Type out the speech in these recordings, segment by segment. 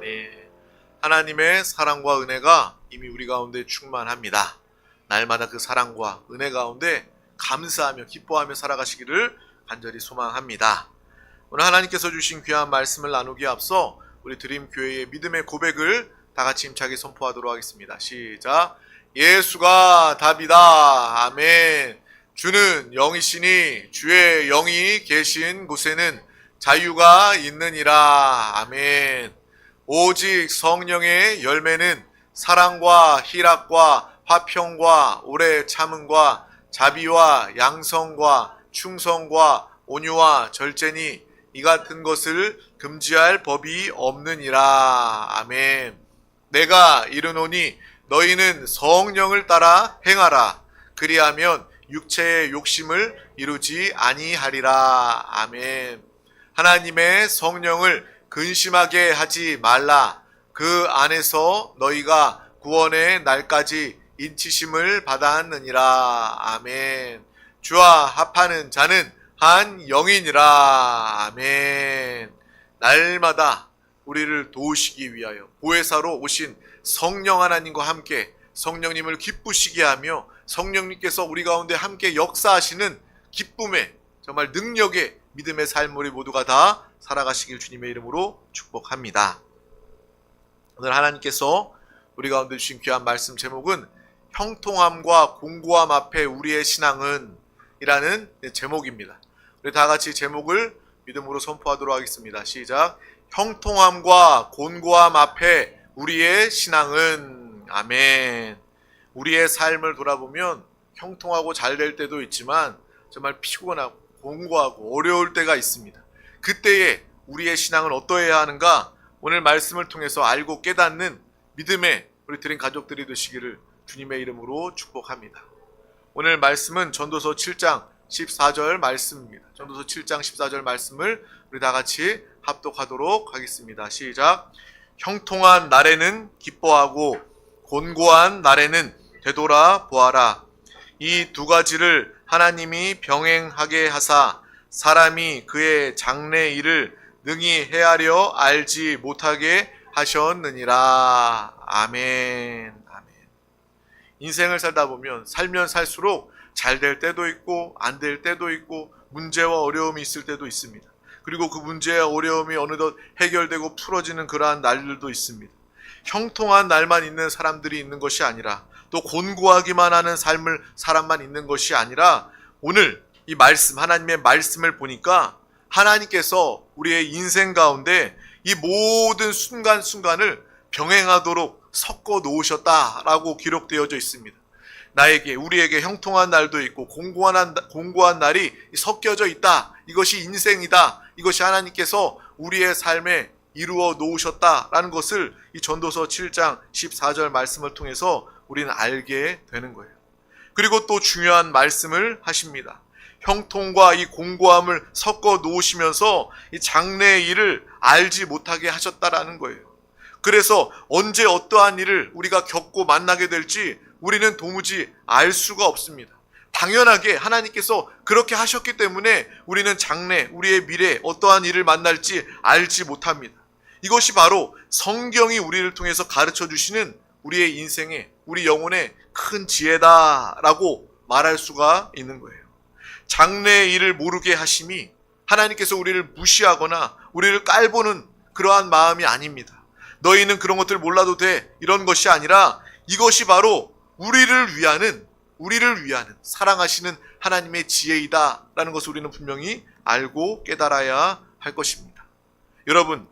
아멘. 하나님의 사랑과 은혜가 이미 우리 가운데 충만합니다. 날마다 그 사랑과 은혜 가운데 감사하며 기뻐하며 살아가시기를 간절히 소망합니다. 오늘 하나님께서 주신 귀한 말씀을 나누기에 앞서 우리 드림교회의 믿음의 고백을 다 같이 힘차게 선포하도록 하겠습니다. 시작. 예수가 답이다. 아멘. 주는 영이시니 주의 영이 계신 곳에는 자유가 있느니라. 아멘. 오직 성령의 열매는 사랑과 희락과 화평과 오래 참음과 자비와 양성과 충성과 온유와 절제니 이 같은 것을 금지할 법이 없느니라. 아멘. 내가 이르노니 너희는 성령을 따라 행하라. 그리하면 육체의 욕심을 이루지 아니하리라. 아멘. 하나님의 성령을 근심하게 하지 말라. 그 안에서 너희가 구원의 날까지 인치심을 받았느니라. 아멘. 주와 합하는 자는 한 영이니라. 아멘. 날마다 우리를 도우시기 위하여 보혜사로 오신 성령 하나님과 함께 성령님을 기쁘시게 하며 성령님께서 우리 가운데 함께 역사하시는 기쁨의 정말 능력의 믿음의 삶 우리 모두가 다 살아가시길 주님의 이름으로 축복합니다. 오늘 하나님께서 우리 가운데 주신 귀한 말씀 제목은 형통함과 공고함 앞에 우리의 신앙은 이라는 제목입니다. 우리 다 같이 제목을 믿음으로 선포하도록 하겠습니다. 시작. 형통함과 곤고함 앞에 우리의 신앙은. 아멘. 우리의 삶을 돌아보면 형통하고 잘 될 때도 있지만 정말 피곤하고 공고하고 어려울 때가 있습니다. 그때에 우리의 신앙은 어떠해야 하는가? 오늘 말씀을 통해서 알고 깨닫는 믿음의 우리 드림 가족들이 되시기를 주님의 이름으로 축복합니다. 오늘 말씀은 전도서 7장 14절 말씀입니다. 전도서 7장 14절 말씀을 우리 다 같이 합독하도록 하겠습니다. 시작. 형통한 날에는 기뻐하고 곤고한 날에는 되돌아 보아라. 이 두 가지를 하나님이 병행하게 하사 사람이 그의 장래 일을 능히 헤아려 알지 못하게 하셨느니라. 아멘. 아멘. 인생을 살다 보면 살면 살수록 잘 될 때도 있고 안 될 때도 있고 문제와 어려움이 있을 때도 있습니다. 그리고 그 문제와 어려움이 어느덧 해결되고 풀어지는 그러한 날들도 있습니다. 형통한 날만 있는 사람들이 있는 것이 아니라 또 곤고하기만 하는 사람만 있는 것이 아니라 오늘 이 말씀, 하나님의 말씀을 보니까 하나님께서 우리의 인생 가운데 이 모든 순간순간을 병행하도록 섞어 놓으셨다라고 기록되어져 있습니다. 우리에게 형통한 날도 있고 공고한 날이 섞여져 있다. 이것이 인생이다. 이것이 하나님께서 우리의 삶에 이루어 놓으셨다라는 것을 이 전도서 7장 14절 말씀을 통해서 우리는 알게 되는 거예요. 그리고 또 중요한 말씀을 하십니다. 형통과 이 공고함을 섞어 놓으시면서 이 장래의 일을 알지 못하게 하셨다라는 거예요. 그래서 언제 어떠한 일을 우리가 겪고 만나게 될지 우리는 도무지 알 수가 없습니다. 당연하게 하나님께서 그렇게 하셨기 때문에 우리는 장래, 우리의 미래 어떠한 일을 만날지 알지 못합니다. 이것이 바로 성경이 우리를 통해서 가르쳐 주시는 우리의 인생의, 우리 영혼의 큰 지혜다라고 말할 수가 있는 거예요. 장래의 일을 모르게 하심이 하나님께서 우리를 무시하거나 우리를 깔보는 그러한 마음이 아닙니다. 너희는 그런 것들 몰라도 돼 이런 것이 아니라 이것이 바로 우리를 위하는 사랑하시는 하나님의 지혜이다라는 것을 우리는 분명히 알고 깨달아야 할 것입니다. 여러분,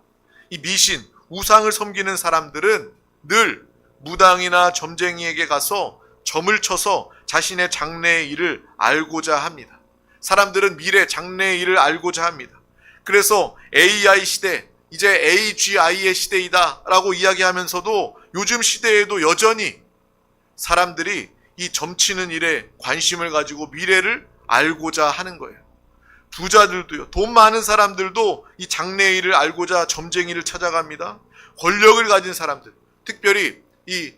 이 미신, 우상을 섬기는 사람들은 늘 무당이나 점쟁이에게 가서 점을 쳐서 자신의 장래의 일을 알고자 합니다. 사람들은 미래 장래의 일을 알고자 합니다. 그래서 AI 시대, 이제 AGI의 시대이다 라고 이야기하면서도 요즘 시대에도 여전히 사람들이 이 점치는 일에 관심을 가지고 미래를 알고자 하는 거예요. 부자들도요, 돈 많은 사람들도 이 장래의 일을 알고자 점쟁이를 찾아갑니다. 권력을 가진 사람들, 특별히 이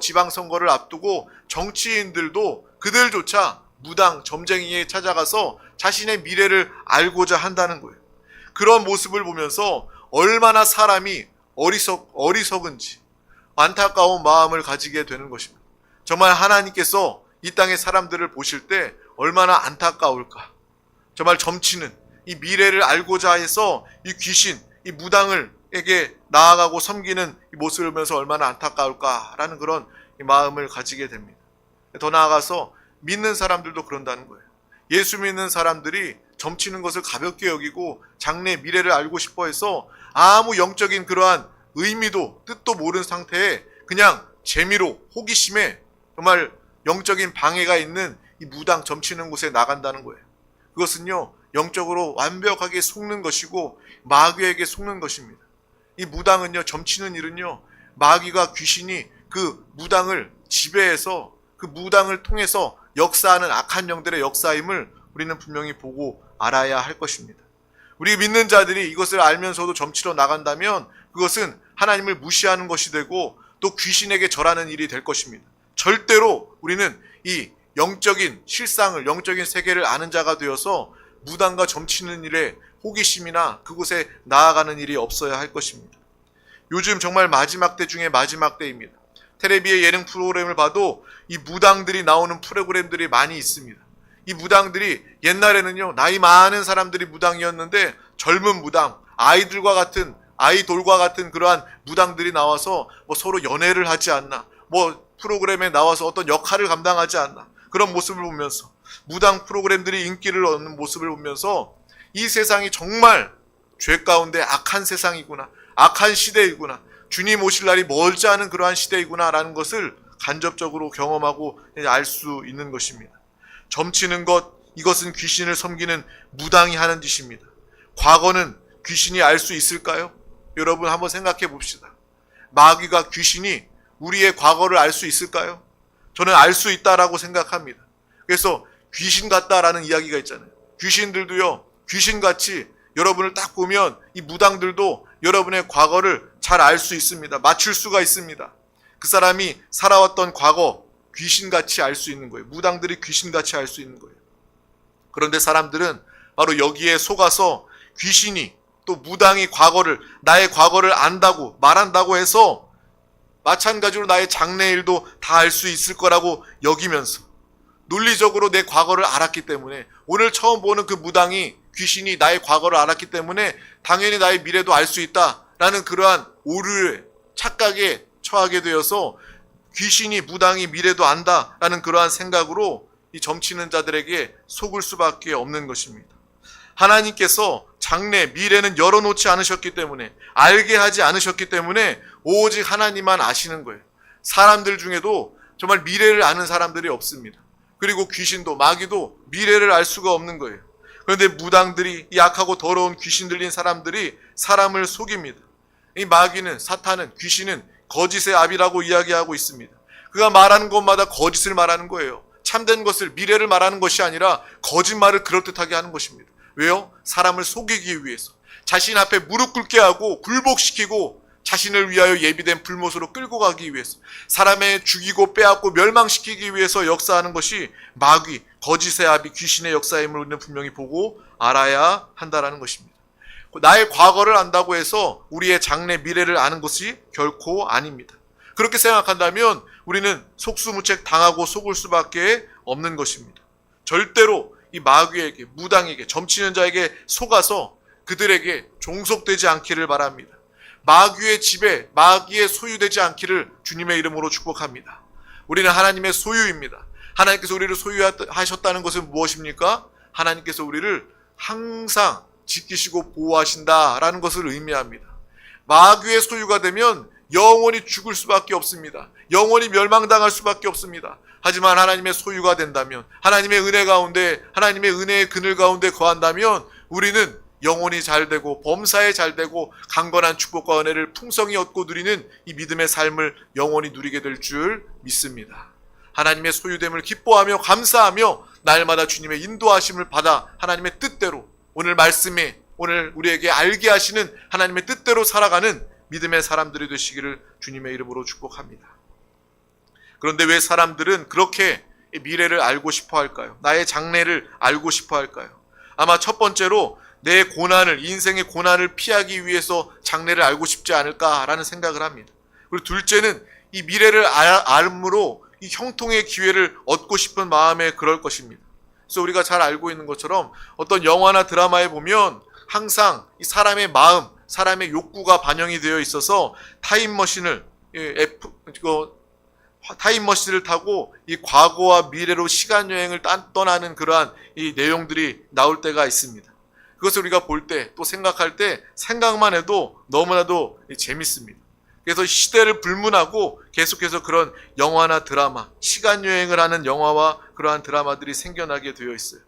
지방선거를 앞두고 정치인들도 그들조차 무당, 점쟁이에 찾아가서 자신의 미래를 알고자 한다는 거예요. 그런 모습을 보면서 얼마나 사람이 어리석은지 안타까운 마음을 가지게 되는 것입니다. 정말 하나님께서 이 땅의 사람들을 보실 때 얼마나 안타까울까. 정말 점치는 이 미래를 알고자 해서 이 귀신, 이 무당을에게 나아가고 섬기는 이 모습을 보면서 얼마나 안타까울까라는 그런 마음을 가지게 됩니다. 더 나아가서 믿는 사람들도 그런다는 거예요. 예수 믿는 사람들이 점치는 것을 가볍게 여기고 장래 미래를 알고 싶어 해서 아무 영적인 그러한 의미도 뜻도 모르는 상태에 그냥 재미로 호기심에 정말 영적인 방해가 있는 이 무당 점치는 곳에 나간다는 거예요. 그것은요 영적으로 완벽하게 속는 것이고 마귀에게 속는 것입니다. 이 무당은요 점치는 일은요 마귀가 귀신이 그 무당을 지배해서 그 무당을 통해서 역사하는 악한 영들의 역사임을 우리는 분명히 보고 알아야 할 것입니다. 우리 믿는 자들이 이것을 알면서도 점치러 나간다면 그것은 하나님을 무시하는 것이 되고 또 귀신에게 절하는 일이 될 것입니다. 절대로 우리는 이 영적인 실상을, 영적인 세계를 아는 자가 되어서 무당과 점치는 일에 호기심이나 그곳에 나아가는 일이 없어야 할 것입니다. 요즘 정말 마지막 때 중에 마지막 때입니다. 텔레비의 예능 프로그램을 봐도 이 무당들이 나오는 프로그램들이 많이 있습니다. 이 무당들이 옛날에는요 나이 많은 사람들이 무당이었는데 젊은 무당, 아이돌과 같은 그러한 무당들이 나와서 뭐 서로 연애를 하지 않나, 뭐 프로그램에 나와서 어떤 역할을 감당하지 않나, 그런 모습을 보면서 무당 프로그램들이 인기를 얻는 모습을 보면서 이 세상이 정말 죄 가운데 악한 세상이구나, 악한 시대이구나, 주님 오실 날이 멀지 않은 그러한 시대이구나라는 것을 간접적으로 경험하고 알 수 있는 것입니다. 점치는 것, 이것은 귀신을 섬기는 무당이 하는 짓입니다. 과거는 귀신이 알 수 있을까요? 여러분 한번 생각해 봅시다. 마귀가 귀신이 우리의 과거를 알 수 있을까요? 저는 알 수 있다라고 생각합니다. 그래서 귀신 같다라는 이야기가 있잖아요. 귀신들도요, 귀신같이 여러분을 딱 보면 이 무당들도 여러분의 과거를 잘 알 수 있습니다. 맞출 수가 있습니다. 그 사람이 살아왔던 과거, 귀신같이 알 수 있는 거예요. 무당들이 귀신같이 알 수 있는 거예요. 그런데 사람들은 바로 여기에 속아서 귀신이 또 무당이 나의 과거를 안다고 말한다고 해서 마찬가지로 나의 장래일도 다 알 수 있을 거라고 여기면서 논리적으로 내 과거를 알았기 때문에, 오늘 처음 보는 그 무당이 귀신이 나의 과거를 알았기 때문에 당연히 나의 미래도 알 수 있다라는 그러한 오류에, 착각에 처하게 되어서 귀신이 무당이 미래도 안다라는 그러한 생각으로 이 점치는 자들에게 속을 수밖에 없는 것입니다. 하나님께서 장래, 미래는 열어놓지 않으셨기 때문에, 알게 하지 않으셨기 때문에 오직 하나님만 아시는 거예요. 사람들 중에도 정말 미래를 아는 사람들이 없습니다. 그리고 귀신도, 마귀도 미래를 알 수가 없는 거예요. 그런데 무당들이, 이 악하고 더러운 귀신 들린 사람들이 사람을 속입니다. 이 마귀는, 사탄은, 귀신은 거짓의 압이라고 이야기하고 있습니다. 그가 말하는 것마다 거짓을 말하는 거예요. 참된 것을, 미래를 말하는 것이 아니라 거짓말을 그럴듯하게 하는 것입니다. 왜요? 사람을 속이기 위해서, 자신 앞에 무릎 꿇게 하고 굴복시키고 자신을 위하여 예비된 불못으로 끌고 가기 위해서, 사람의 죽이고 빼앗고 멸망시키기 위해서 역사하는 것이 마귀, 거짓의 압이 귀신의 역사임을 우리는 분명히 보고 알아야 한다는 것입니다. 나의 과거를 안다고 해서 우리의 장래 미래를 아는 것이 결코 아닙니다. 그렇게 생각한다면 우리는 속수무책 당하고 속을 수밖에 없는 것입니다. 절대로 이 마귀에게, 무당에게, 점치는 자에게 속아서 그들에게 종속되지 않기를 바랍니다. 마귀의 지배, 마귀의 소유되지 않기를 주님의 이름으로 축복합니다. 우리는 하나님의 소유입니다. 하나님께서 우리를 소유하셨다는 것은 무엇입니까? 하나님께서 우리를 항상 지키시고 보호하신다라는 것을 의미합니다. 마귀의 소유가 되면 영원히 죽을 수밖에 없습니다. 영원히 멸망당할 수밖에 없습니다. 하지만 하나님의 소유가 된다면, 하나님의 은혜 가운데, 하나님의 은혜의 그늘 가운데 거한다면 우리는 영혼이 잘되고 범사에 잘되고 강건한 축복과 은혜를 풍성히 얻고 누리는 이 믿음의 삶을 영원히 누리게 될 줄 믿습니다. 하나님의 소유됨을 기뻐하며 감사하며 날마다 주님의 인도하심을 받아 하나님의 뜻대로, 오늘 말씀에, 오늘 우리에게 알게 하시는 하나님의 뜻대로 살아가는 믿음의 사람들이 되시기를 주님의 이름으로 축복합니다. 그런데 왜 사람들은 그렇게 미래를 알고 싶어 할까요? 나의 장래를 알고 싶어 할까요? 아마 첫 번째로 내 고난을, 인생의 고난을 피하기 위해서 장래를 알고 싶지 않을까라는 생각을 합니다. 그리고 둘째는 이 미래를 알므로 이 형통의 기회를 얻고 싶은 마음에 그럴 것입니다. 그래서 우리가 잘 알고 있는 것처럼 어떤 영화나 드라마에 보면 항상 이 사람의 마음, 사람의 욕구가 반영이 되어 있어서 타임머신을 타고 이 과거와 미래로 시간여행을 떠나는 그러한 이 내용들이 나올 때가 있습니다. 그것을 우리가 볼 때 또 생각할 때 생각만 해도 너무나도 재밌습니다. 그래서 시대를 불문하고 계속해서 그런 영화나 드라마, 시간여행을 하는 영화와 그러한 드라마들이 생겨나게 되어 있어요.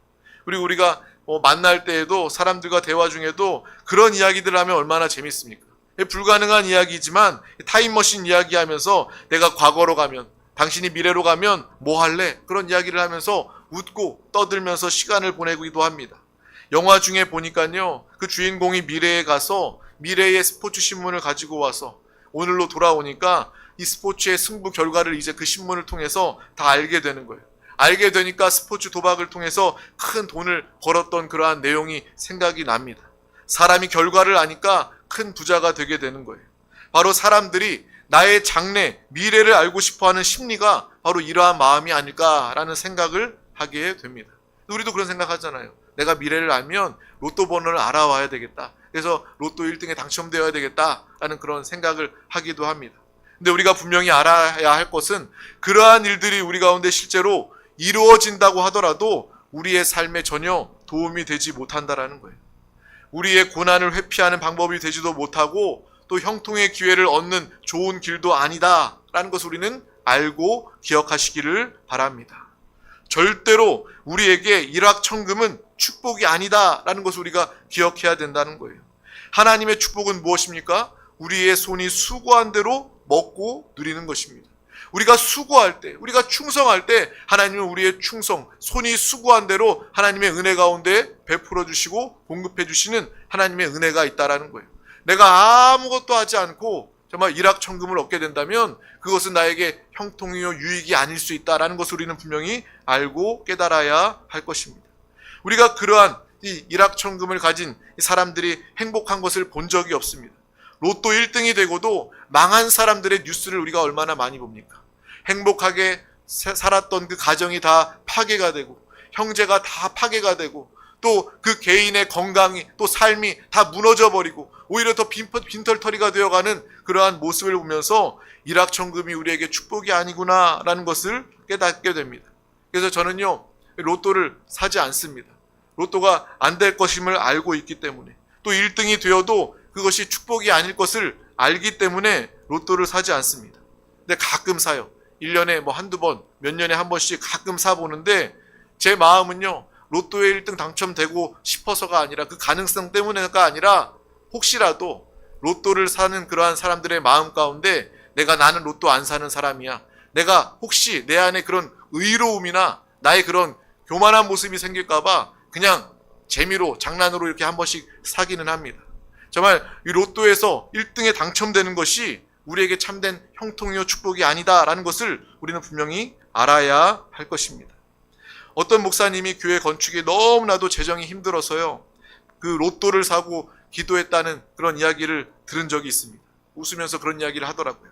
그리고 우리가 만날 때에도 사람들과 대화 중에도 그런 이야기들을 하면 얼마나 재밌습니까? 불가능한 이야기지만 타임머신 이야기하면서 내가 과거로 가면, 당신이 미래로 가면 뭐 할래? 그런 이야기를 하면서 웃고 떠들면서 시간을 보내기도 합니다. 영화 중에 보니까요, 그 주인공이 미래에 가서 미래의 스포츠 신문을 가지고 와서 오늘로 돌아오니까 이 스포츠의 승부 결과를 이제 그 신문을 통해서 다 알게 되는 거예요. 알게 되니까 스포츠 도박을 통해서 큰 돈을 벌었던 그러한 내용이 생각이 납니다. 사람이 결과를 아니까 큰 부자가 되게 되는 거예요. 바로 사람들이 나의 장래, 미래를 알고 싶어하는 심리가 바로 이러한 마음이 아닐까라는 생각을 하게 됩니다. 우리도 그런 생각하잖아요. 내가 미래를 알면 로또 번호를 알아와야 되겠다. 그래서 로또 1등에 당첨되어야 되겠다라는 그런 생각을 하기도 합니다. 근데 우리가 분명히 알아야 할 것은 그러한 일들이 우리 가운데 실제로 이루어진다고 하더라도 우리의 삶에 전혀 도움이 되지 못한다라는 거예요. 우리의 고난을 회피하는 방법이 되지도 못하고 또 형통의 기회를 얻는 좋은 길도 아니다라는 것을 우리는 알고 기억하시기를 바랍니다. 절대로 우리에게 일확천금은 축복이 아니다라는 것을 우리가 기억해야 된다는 거예요. 하나님의 축복은 무엇입니까? 우리의 손이 수고한 대로 먹고 누리는 것입니다. 우리가 수고할 때, 우리가 충성할 때 하나님은 우리의 충성, 손이 수고한 대로 하나님의 은혜 가운데 베풀어 주시고 공급해 주시는 하나님의 은혜가 있다라는 거예요. 내가 아무것도 하지 않고 정말 일확천금을 얻게 된다면 그것은 나에게 형통이요 유익이 아닐 수 있다라는 것을 우리는 분명히 알고 깨달아야 할 것입니다. 우리가 그러한 이 일확천금을 가진 사람들이 행복한 것을 본 적이 없습니다. 로또 1등이 되고도 망한 사람들의 뉴스를 우리가 얼마나 많이 봅니까? 행복하게 살았던 그 가정이 다 파괴가 되고 형제가 다 파괴가 되고 또 그 개인의 건강이 또 삶이 다 무너져 버리고 오히려 더 빈털터리가 되어가는 그러한 모습을 보면서 일확천금이 우리에게 축복이 아니구나라는 것을 깨닫게 됩니다. 그래서 저는요 로또를 사지 않습니다. 로또가 안 될 것임을 알고 있기 때문에 또 1등이 되어도 그것이 축복이 아닐 것을 알기 때문에 로또를 사지 않습니다. 근데 가끔 사요. 1년에 뭐 한두 번, 몇 년에 한 번씩 가끔 사보는데 제 마음은요 로또에 1등 당첨되고 싶어서가 아니라 그 가능성 때문에가 아니라 혹시라도 로또를 사는 그러한 사람들의 마음 가운데 나는 로또 안 사는 사람이야. 내가 혹시 내 안에 그런 의로움이나 나의 그런 교만한 모습이 생길까봐 그냥 재미로 장난으로 이렇게 한 번씩 사기는 합니다. 정말 이 로또에서 1등에 당첨되는 것이 우리에게 참된 형통이요 축복이 아니다라는 것을 우리는 분명히 알아야 할 것입니다. 어떤 목사님이 교회 건축이 너무나도 재정이 힘들어서요 그 로또를 사고 기도했다는 그런 이야기를 들은 적이 있습니다. 웃으면서 그런 이야기를 하더라고요.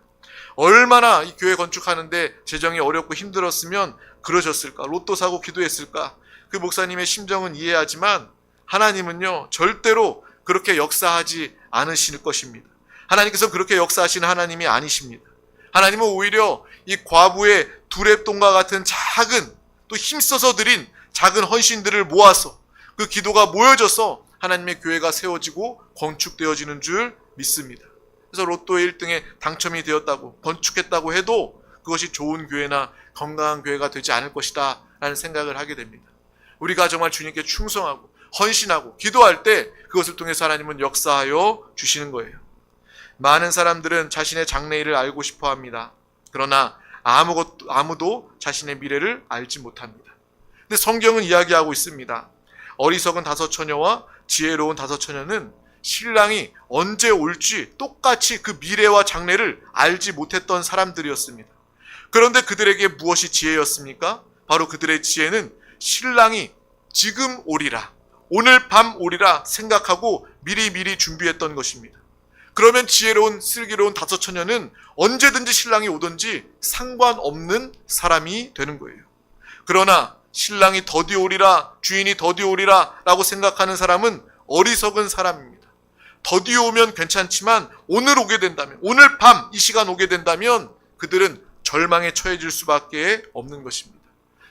얼마나 이 교회 건축하는데 재정이 어렵고 힘들었으면 그러셨을까? 로또 사고 기도했을까? 그 목사님의 심정은 이해하지만 하나님은요 절대로 그렇게 역사하지 않으실 것입니다. 하나님께서 그렇게 역사하시는 하나님이 아니십니다. 하나님은 오히려 이 과부의 두랩돈과 같은 작은 또 힘써서 드린 작은 헌신들을 모아서 그 기도가 모여져서 하나님의 교회가 세워지고 건축되어지는 줄 믿습니다. 그래서 로또 1등에 당첨이 되었다고 건축했다고 해도 그것이 좋은 교회나 건강한 교회가 되지 않을 것이다 라는 생각을 하게 됩니다. 우리가 정말 주님께 충성하고 헌신하고 기도할 때 그것을 통해서 하나님은 역사하여 주시는 거예요. 많은 사람들은 자신의 장래일을 알고 싶어 합니다. 그러나 아무도 자신의 미래를 알지 못합니다. 근데 성경은 이야기하고 있습니다. 어리석은 5처녀와 지혜로운 5처녀는 신랑이 언제 올지 똑같이 그 미래와 장래를 알지 못했던 사람들이었습니다. 그런데 그들에게 무엇이 지혜였습니까? 바로 그들의 지혜는 신랑이 지금 오리라, 오늘 밤 오리라 생각하고 미리미리 준비했던 것입니다. 그러면 지혜로운 슬기로운 다섯 처녀는 언제든지 신랑이 오든지 상관없는 사람이 되는 거예요. 그러나 신랑이 더디 오리라, 주인이 더디 오리라 라고 생각하는 사람은 어리석은 사람입니다. 더디 오면 괜찮지만 오늘 오게 된다면, 오늘 밤 이 시간 오게 된다면 그들은 절망에 처해질 수밖에 없는 것입니다.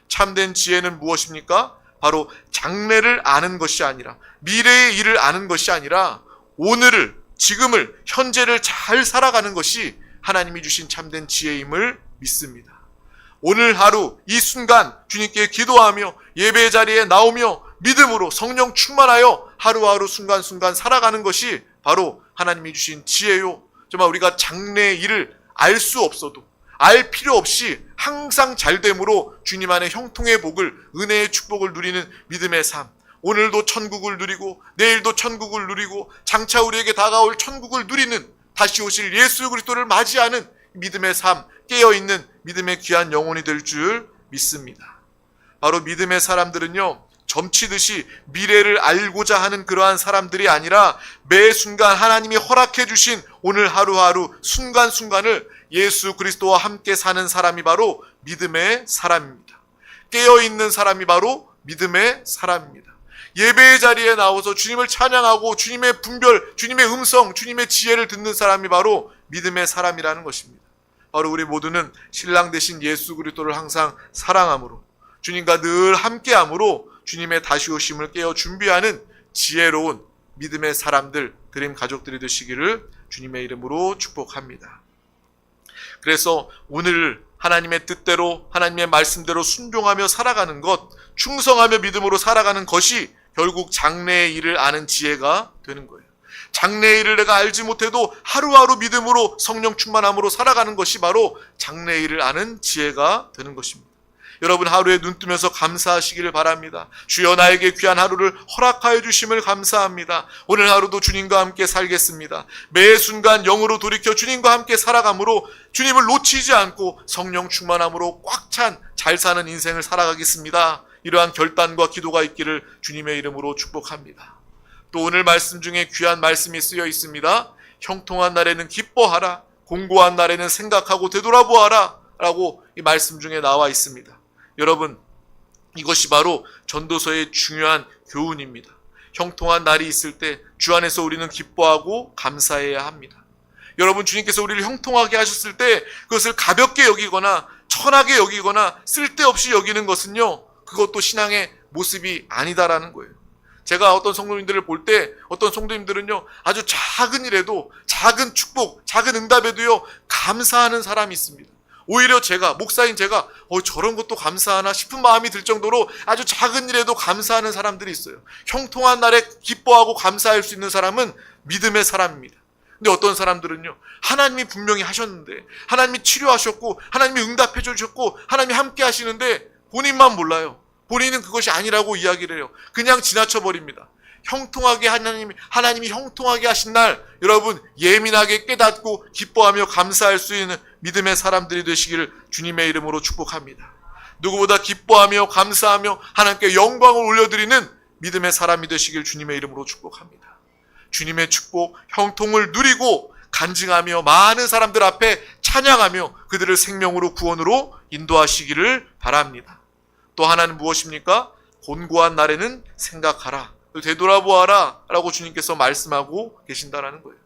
참된 지혜는 무엇입니까? 바로 장래를 아는 것이 아니라, 미래의 일을 아는 것이 아니라 오늘을, 지금을, 현재를 잘 살아가는 것이 하나님이 주신 참된 지혜임을 믿습니다. 오늘 하루 이 순간 주님께 기도하며 예배 자리에 나오며 믿음으로 성령 충만하여 하루하루 순간순간 살아가는 것이 바로 하나님이 주신 지혜요. 정말 우리가 장래의 일을 알 수 없어도, 알 필요 없이 항상 잘됨으로 주님 안에 형통의 복을, 은혜의 축복을 누리는 믿음의 삶. 오늘도 천국을 누리고 내일도 천국을 누리고 장차 우리에게 다가올 천국을 누리는, 다시 오실 예수 그리스도를 맞이하는 믿음의 삶, 깨어있는 믿음의 귀한 영혼이 될 줄 믿습니다. 바로 믿음의 사람들은요, 점치듯이 미래를 알고자 하는 그러한 사람들이 아니라 매 순간 하나님이 허락해 주신 오늘 하루하루 순간순간을 예수 그리스도와 함께 사는 사람이 바로 믿음의 사람입니다. 깨어있는 사람이 바로 믿음의 사람입니다. 예배의 자리에 나와서 주님을 찬양하고 주님의 분별, 주님의 음성, 주님의 지혜를 듣는 사람이 바로 믿음의 사람이라는 것입니다. 바로 우리 모두는 신랑 되신 예수 그리스도를 항상 사랑함으로, 주님과 늘 함께함으로 주님의 다시 오심을 깨어 준비하는 지혜로운 믿음의 사람들, 드림 가족들이 되시기를 주님의 이름으로 축복합니다. 그래서 오늘 하나님의 뜻대로, 하나님의 말씀대로 순종하며 살아가는 것, 충성하며 믿음으로 살아가는 것이 결국 장래의 일을 아는 지혜가 되는 거예요. 장래의 일을 내가 알지 못해도 하루하루 믿음으로 성령 충만함으로 살아가는 것이 바로 장래의 일을 아는 지혜가 되는 것입니다. 여러분 하루에 눈 뜨면서 감사하시기를 바랍니다. 주여 나에게 귀한 하루를 허락하여 주심을 감사합니다. 오늘 하루도 주님과 함께 살겠습니다. 매 순간 영으로 돌이켜 주님과 함께 살아감으로 주님을 놓치지 않고 성령 충만함으로 꽉 찬 잘 사는 인생을 살아가겠습니다. 이러한 결단과 기도가 있기를 주님의 이름으로 축복합니다. 또 오늘 말씀 중에 귀한 말씀이 쓰여 있습니다. 형통한 날에는 기뻐하라, 공고한 날에는 생각하고 되돌아보아라 라고 이 말씀 중에 나와 있습니다. 여러분, 이것이 바로 전도서의 중요한 교훈입니다. 형통한 날이 있을 때 주 안에서 우리는 기뻐하고 감사해야 합니다. 여러분, 주님께서 우리를 형통하게 하셨을 때 그것을 가볍게 여기거나 천하게 여기거나 쓸데없이 여기는 것은요, 그것도 신앙의 모습이 아니다라는 거예요. 제가 어떤 성도님들을 볼 때 어떤 성도님들은요, 아주 작은 일에도, 작은 축복, 작은 응답에도요 감사하는 사람이 있습니다. 오히려 제가, 목사인 제가 저런 것도 감사하나 싶은 마음이 들 정도로 아주 작은 일에도 감사하는 사람들이 있어요. 형통한 날에 기뻐하고 감사할 수 있는 사람은 믿음의 사람입니다. 근데 어떤 사람들은요, 하나님이 분명히 하셨는데, 하나님이 치료하셨고 하나님이 응답해 주셨고 하나님이 함께 하시는데 본인만 몰라요. 본인은 그것이 아니라고 이야기를 해요. 그냥 지나쳐버립니다. 형통하게 하나님이 형통하게 하신 날, 여러분 예민하게 깨닫고 기뻐하며 감사할 수 있는 믿음의 사람들이 되시기를 주님의 이름으로 축복합니다. 누구보다 기뻐하며 감사하며 하나님께 영광을 올려드리는 믿음의 사람이 되시길 주님의 이름으로 축복합니다. 주님의 축복, 형통을 누리고 간증하며 많은 사람들 앞에 찬양하며 그들을 생명으로 구원으로 인도하시기를 바랍니다. 또 하나는 무엇입니까? 곤고한 날에는 생각하라, 되돌아보아라 라고 주님께서 말씀하고 계신다는 거예요.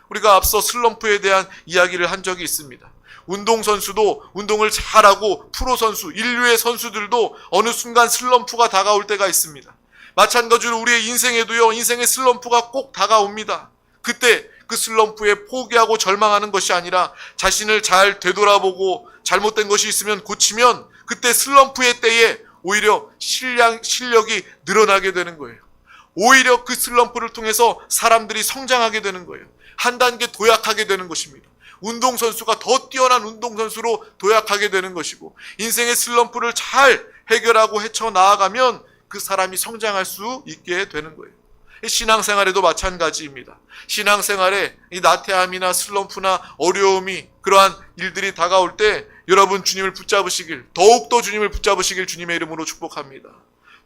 우리가 앞서 슬럼프에 대한 이야기를 한 적이 있습니다. 운동선수도 운동을 잘하고 프로선수, 인류의 선수들도 어느 순간 슬럼프가 다가올 때가 있습니다. 마찬가지로 우리의 인생에도요, 인생의 슬럼프가 꼭 다가옵니다. 그때 그 슬럼프에 포기하고 절망하는 것이 아니라 자신을 잘 되돌아보고 잘못된 것이 있으면 고치면 그때 슬럼프의 때에 오히려 실력이 늘어나게 되는 거예요. 오히려 그 슬럼프를 통해서 사람들이 성장하게 되는 거예요. 한 단계 도약하게 되는 것입니다. 운동선수가 더 뛰어난 운동선수로 도약하게 되는 것이고, 인생의 슬럼프를 잘 해결하고 헤쳐나아가면 그 사람이 성장할 수 있게 되는 거예요. 신앙생활에도 마찬가지입니다. 신앙생활에 이 나태함이나 슬럼프나 어려움이, 그러한 일들이 다가올 때 여러분 주님을 붙잡으시길, 더욱더 주님을 붙잡으시길 주님의 이름으로 축복합니다.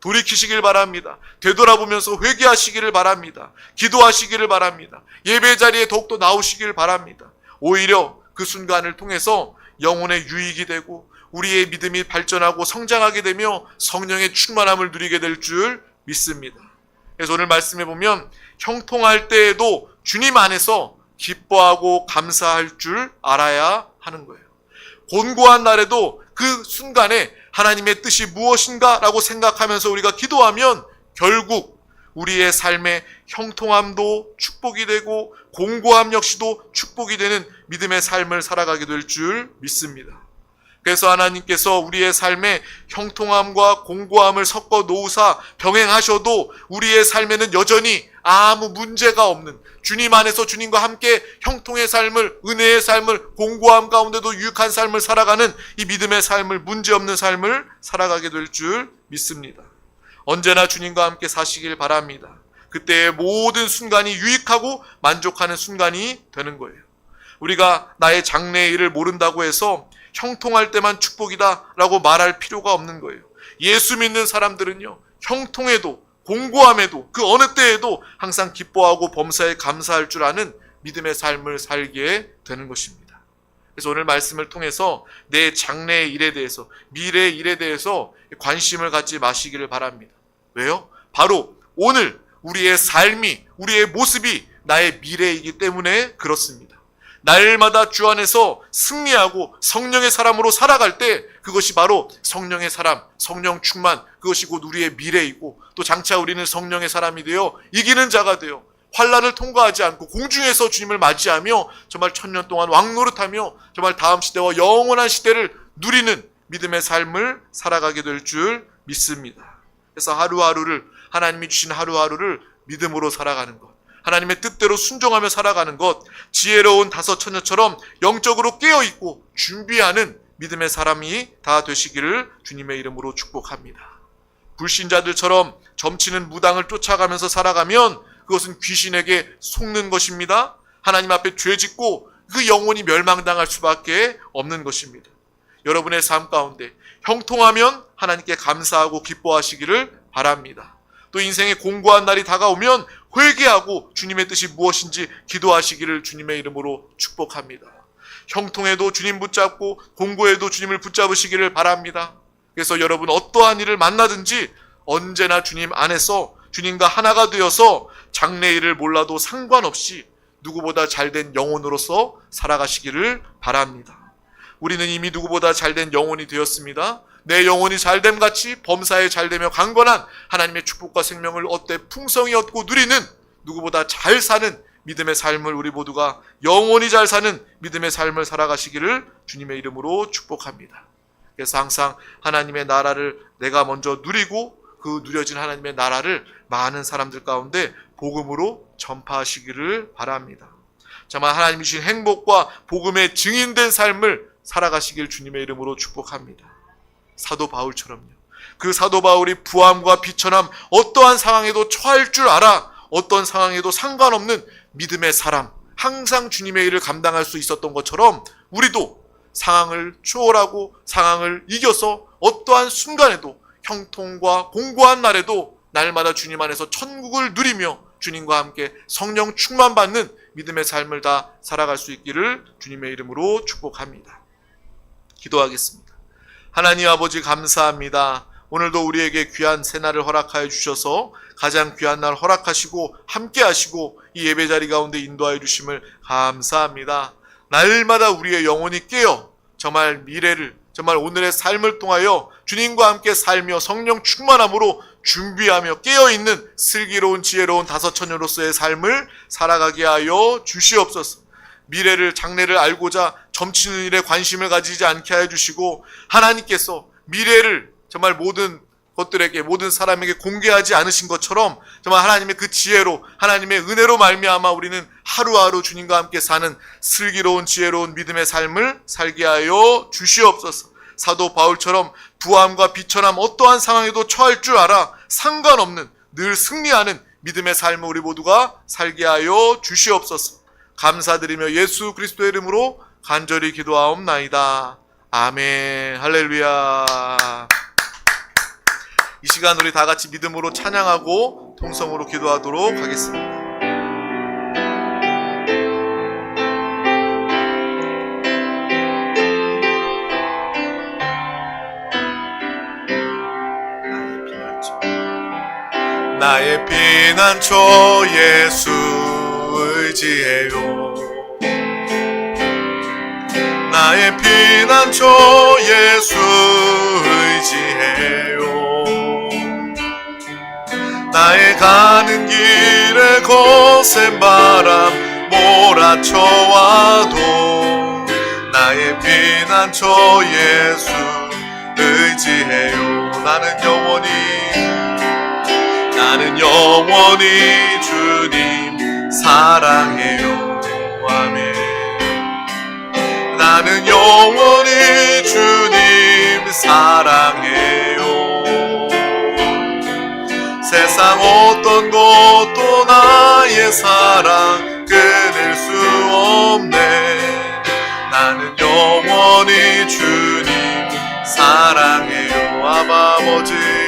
돌이키시길 바랍니다. 되돌아보면서 회개하시기를 바랍니다. 기도하시기를 바랍니다. 예배 자리에 더욱더 나오시기를 바랍니다. 오히려 그 순간을 통해서 영혼의 유익이 되고 우리의 믿음이 발전하고 성장하게 되며 성령의 충만함을 누리게 될 줄 믿습니다. 그래서 오늘 말씀해 보면 형통할 때에도 주님 안에서 기뻐하고 감사할 줄 알아야 하는 거예요. 곤고한 날에도 그 순간에 하나님의 뜻이 무엇인가 라고 생각하면서 우리가 기도하면 결국 우리의 삶의 형통함도 축복이 되고 공고함 역시도 축복이 되는 믿음의 삶을 살아가게 될 줄 믿습니다. 그래서 하나님께서 우리의 삶에 형통함과 공고함을 섞어 놓으사 병행하셔도 우리의 삶에는 여전히 아무 문제가 없는, 주님 안에서 주님과 함께 형통의 삶을, 은혜의 삶을, 공고함 가운데도 유익한 삶을 살아가는 이 믿음의 삶을, 문제없는 삶을 살아가게 될 줄 믿습니다. 언제나 주님과 함께 사시길 바랍니다. 그때의 모든 순간이 유익하고 만족하는 순간이 되는 거예요. 우리가 나의 장래의 일을 모른다고 해서 형통할 때만 축복이다 라고 말할 필요가 없는 거예요. 예수 믿는 사람들은요, 형통에도 공고함에도 그 어느 때에도 항상 기뻐하고 범사에 감사할 줄 아는 믿음의 삶을 살게 되는 것입니다. 그래서 오늘 말씀을 통해서 내 장래의 일에 대해서, 미래의 일에 대해서 관심을 갖지 마시기를 바랍니다. 왜요? 바로 오늘 우리의 삶이, 우리의 모습이 나의 미래이기 때문에 그렇습니다. 날마다 주 안에서 승리하고 성령의 사람으로 살아갈 때 그것이 바로 성령의 사람, 성령 충만, 그것이 곧 우리의 미래이고 또 장차 우리는 성령의 사람이 되어 이기는 자가 되어 환난을 통과하지 않고 공중에서 주님을 맞이하며 정말 1000년 동안 왕노릇하며 정말 다음 시대와 영원한 시대를 누리는 믿음의 삶을 살아가게 될 줄 믿습니다. 그래서 하루하루를, 하나님이 주신 하루하루를 믿음으로 살아가는 것, 하나님의 뜻대로 순종하며 살아가는 것, 지혜로운 다섯 처녀처럼 영적으로 깨어있고 준비하는 믿음의 사람이 다 되시기를 주님의 이름으로 축복합니다. 불신자들처럼 점치는 무당을 쫓아가면서 살아가면 그것은 귀신에게 속는 것입니다. 하나님 앞에 죄짓고 그 영혼이 멸망당할 수밖에 없는 것입니다. 여러분의 삶 가운데 형통하면 하나님께 감사하고 기뻐하시기를 바랍니다. 또 인생의 공고한 날이 다가오면 회개하고 주님의 뜻이 무엇인지 기도하시기를 주님의 이름으로 축복합니다. 형통에도 주님 붙잡고 공고에도 주님을 붙잡으시기를 바랍니다. 그래서 여러분 어떠한 일을 만나든지 언제나 주님 안에서 주님과 하나가 되어서 장래일을 몰라도 상관없이 누구보다 잘된 영혼으로서 살아가시기를 바랍니다. 우리는 이미 누구보다 잘된 영혼이 되었습니다. 내 영혼이 잘됨같이 범사에 잘되며 강건한 하나님의 축복과 생명을 얻되 풍성히 얻고 누리는 누구보다 잘 사는 믿음의 삶을 우리 모두가 영원히 잘 사는 믿음의 삶을 살아가시기를 주님의 이름으로 축복합니다. 그래서 항상 하나님의 나라를 내가 먼저 누리고 그 누려진 하나님의 나라를 많은 사람들 가운데 복음으로 전파하시기를 바랍니다. 정말 하나님이 주신 행복과 복음의 증인된 삶을 살아가시길 주님의 이름으로 축복합니다. 사도 바울처럼요. 그 사도 바울이 부함과 비천함 어떠한 상황에도 처할 줄 알아 어떤 상황에도 상관없는 믿음의 사람, 항상 주님의 일을 감당할 수 있었던 것처럼 우리도 상황을 초월하고 상황을 이겨서 어떠한 순간에도 형통과 공고한 날에도 날마다 주님 안에서 천국을 누리며 주님과 함께 성령 충만받는 믿음의 삶을 다 살아갈 수 있기를 주님의 이름으로 축복합니다. 기도하겠습니다. 하나님 아버지 감사합니다. 오늘도 우리에게 귀한 새날을 허락하여 주셔서 가장 귀한 날 허락하시고 함께 하시고 이 예배 자리 가운데 인도하여 주심을 감사합니다. 날마다 우리의 영혼이 깨어 정말 미래를, 정말 오늘의 삶을 통하여 주님과 함께 살며 성령 충만함으로 준비하며 깨어있는 슬기로운 지혜로운 다섯 처녀로서의 삶을 살아가게 하여 주시옵소서. 미래를, 장래를 알고자 점치는 일에 관심을 가지지 않게 하여 주시고 하나님께서 미래를 정말 모든 것들에게, 모든 사람에게 공개하지 않으신 것처럼 정말 하나님의 그 지혜로, 하나님의 은혜로 말미암아 우리는 하루하루 주님과 함께 사는 슬기로운 지혜로운 믿음의 삶을 살게 하여 주시옵소서. 사도 바울처럼 부함과 비천함 어떠한 상황에도 처할 줄 알아 상관없는 늘 승리하는 믿음의 삶을 우리 모두가 살게 하여 주시옵소서. 감사드리며 예수 그리스도의 이름으로 간절히 기도하옵나이다. 아멘. 할렐루야. 이 시간 우리 다 같이 믿음으로 찬양하고 통성으로 기도하도록 하겠습니다. 나의 피난처 예수 의지해요. 나의 피난처 예수 의지해요. 나의 가는 길에 거센 바람 몰아쳐와도 나의 피난처 예수 의지해요. 나는 영원히 주님 사랑해요. 아멘. 나는 영원히 주님 사랑해요. 세상 어떤 것도 나의 사랑 끊을 수 없네. 나는 영원히 주님 사랑해요. 아버지